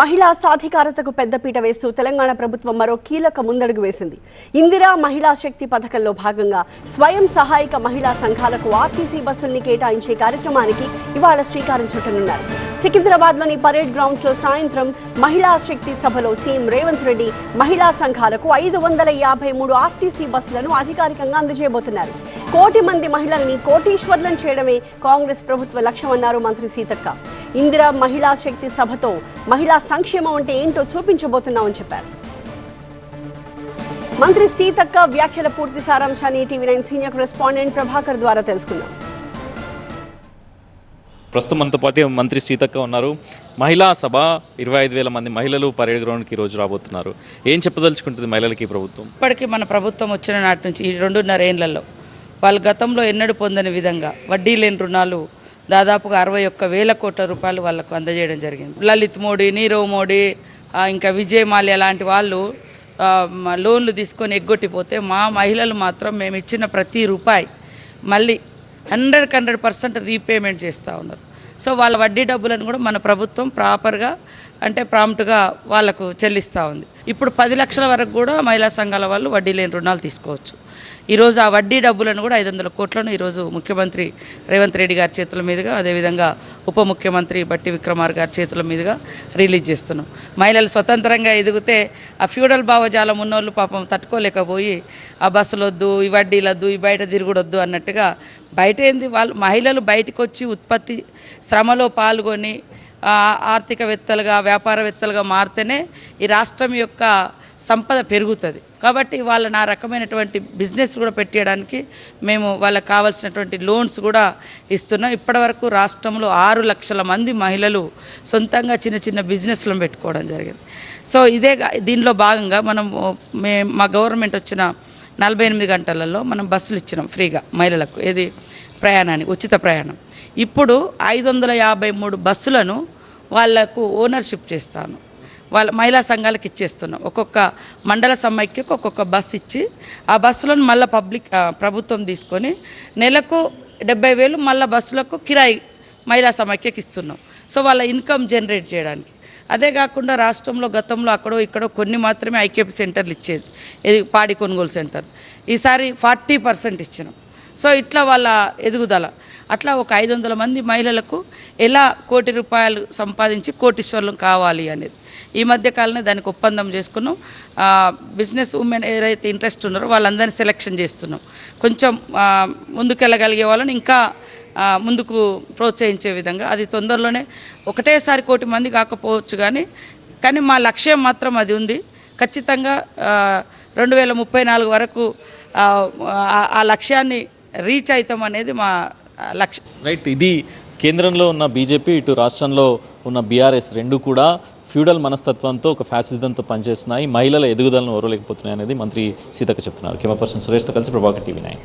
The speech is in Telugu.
మహిళా సాధికారతకు పెద్దపీట వేస్తూ తెలంగాణ ప్రభుత్వం మరో కీలక ముందడుగు వేసింది. ఇందిరా మహిళా శక్తి పథకంలో భాగంగా స్వయం సహాయక మహిళా సంఘాలకు ఆర్టీసీ బస్సుల్ని కేటాయించే కార్యక్రమానికి ఇవాళ శ్రీకారం చుట్టనున్నారు. సికింద్రాబాద్లోని పరేడ్ గ్రౌండ్స్లో సాయంత్రం మహిళా శక్తి సభలో సీఎం రేవంత్ రెడ్డి మహిళా సంఘాలకు 553 ఆర్టీసీ బస్సులను అధికారికంగా అందజేయబోతున్నారు. 1 కోటి మంది మహిళల్ని కోటీశ్వర్లను చేయడమే కాంగ్రెస్ ప్రభుత్వ లక్ష్యమన్నారు మంత్రి సీతక్క. ఇందిరా మహిళా శక్తి సభతో మహిళా సంక్షేమం అంటే ఏంటో చూపించబోతున్నామని చెప్పారు. మంత్రి సీతక్క వ్యాఖ్యల పూర్తి సారాంశాన్ని టీవీ9 సీనియర్ కరెస్పాండెంట్ ప్రభాకర్ ద్వారా తెలుసుకుందాం. ప్రస్తుతం మనతో పాటు మంత్రి సీతక్క ఉన్నారు. మహిళా సభ 25,000 మంది మహిళలు పరేడ్ గ్రౌండ్కి ఈరోజు రాబోతున్నారు. ఏం చెప్పదలుచుకుంటుంది మహిళలకి ప్రభుత్వం? ఇప్పటికీ మన ప్రభుత్వం వచ్చిన నాటి నుంచి ఈ 2.5 ఏళ్లలో వాళ్ళు గతంలో ఎన్నడూ పొందని విధంగా వడ్డీ లేని రుణాలు దాదాపుగా 61,000 కోట్ల రూపాయలు వాళ్ళకు అందజేయడం జరిగింది. లలిత్ మోడీ, నీరవ్ మోడీ, ఇంకా విజయ్ మాల్యా లాంటి వాళ్ళు లోన్లు తీసుకొని ఎగ్గొట్టిపోతే మా మహిళలు మాత్రం మేము ఇచ్చిన ప్రతి రూపాయి మళ్ళీ 100% రీపేమెంట్ చేస్తూ ఉన్నారు. సో వాళ్ళ వడ్డీ డబ్బులను కూడా మన ప్రభుత్వం ప్రాపర్గా ప్రాంప్ట్గా వాళ్ళకు చెల్లిస్తూ ఉంది. ఇప్పుడు 10 లక్షల వరకు కూడా మహిళా సంఘాల వాళ్ళు వడ్డీ లేని రుణాలు తీసుకోవచ్చు. ఈరోజు ఆ వడ్డీ డబ్బులను కూడా 500 కోట్లను ఈరోజు ముఖ్యమంత్రి రేవంత్ రెడ్డి గారి చేతుల మీదుగా, అదేవిధంగా ఉప ముఖ్యమంత్రి బట్టి విక్రమార్ గారి చేతుల మీదుగా రిలీజ్ చేస్తున్నాం. మహిళలు స్వతంత్రంగా ఎదిగితే ఆ ఫ్యూడల్ భావజాలం ఉన్నోళ్ళు పాపం తట్టుకోలేకపోయి ఆ బస్సులొద్దు, ఈ వడ్డీలొద్దు, ఈ బయట తిరుగుడొద్దు అన్నట్టుగా బయట ఏంది వాళ్ళు మహిళలు బయటకు వచ్చి ఉత్పత్తి శ్రమలో పాల్గొని ఆర్థికవేత్తలుగా, వ్యాపారవేత్తలుగా మారితేనే ఈ రాష్ట్రం యొక్క సంపద పెరుగుతుంది. కాబట్టి వాళ్ళని ఆ రకమైనటువంటి బిజినెస్ కూడా పెట్టడానికి మేము వాళ్ళకి కావాల్సినటువంటి లోన్స్ కూడా ఇస్తున్నాం. ఇప్పటివరకు రాష్ట్రంలో 6 లక్షల మంది మహిళలు సొంతంగా చిన్న చిన్న బిజినెస్లను పెట్టుకోవడం జరిగింది. సో దీనిలో భాగంగా మా గవర్నమెంట్ వచ్చిన 48 గంటలలో మనం బస్సులు ఇచ్చినాం ఫ్రీగా మహిళలకు, ప్రయాణానికి ఉచిత ప్రయాణం. ఇప్పుడు 553 బస్సులను వాళ్లకు ఓనర్షిప్ చేస్తాను, వాళ్ళ మహిళా సంఘాలకు ఇచ్చేస్తున్నాం. ఒక్కొక్క మండల సమైక్యకు ఒక్కొక్క బస్సు ఇచ్చి ఆ బస్సులను మళ్ళీ ప్రభుత్వం తీసుకొని నెలకు 70,000 మళ్ళీ బస్సులకు కిరాయి మహిళా సమైక్యకి ఇస్తున్నాం. సో వాళ్ళ ఇన్కమ్ జనరేట్ చేయడానికి. అదే కాకుండా రాష్ట్రంలో గతంలో అక్కడో ఇక్కడో కొన్ని మాత్రమే ఐకేపీ సెంటర్లు ఇచ్చేది, పాడి కొనుగోలు సెంటర్. ఈసారి 40% ఇచ్చినాం. సో ఇట్లా వాళ్ళ ఎదుగుదల అట్లా ఒక 500 మంది మహిళలకు ఎలా 1 కోటి రూపాయలు సంపాదించి కోటీశ్వర్లం కావాలి అనేది ఈ మధ్య కాలంలో దానికి ఒప్పందం చేసుకున్నాం. బిజినెస్ ఉమెన్ ఏదైతే ఇంట్రెస్ట్ ఉన్నారో వాళ్ళందరినీ సెలెక్షన్ చేస్తున్నాం. కొంచెం ముందుకెళ్ళగలిగే వాళ్ళని ఇంకా ముందుకు ప్రోత్సహించే విధంగా. అది తొందరలోనే ఒకటేసారి 1 కోటి మంది కాకపోవచ్చు, కానీ మా లక్ష్యం మాత్రం అది ఉంది. ఖచ్చితంగా 2034 వరకు ఆ లక్ష్యాన్ని రీచ్ అవుతాం అనేది మా లక్ష్యం. రైట్. ఇది కేంద్రంలో ఉన్న బీజేపీ, ఇటు రాష్ట్రంలో ఉన్న బీఆర్ఎస్ రెండు కూడా ఫ్యూడల్ మనస్తత్వంతో, ఒక ఫ్యాసిజంతో పనిచేస్తున్నాయి. మహిళల ఎదుగుదలను ఓరలేకపోతున్నాయి అనేది మంత్రి సీతక్క చెప్తున్నారు. కెమెరా పర్సన్ సురేష్తో కలిసి ప్రభాకర్, టీవీ9.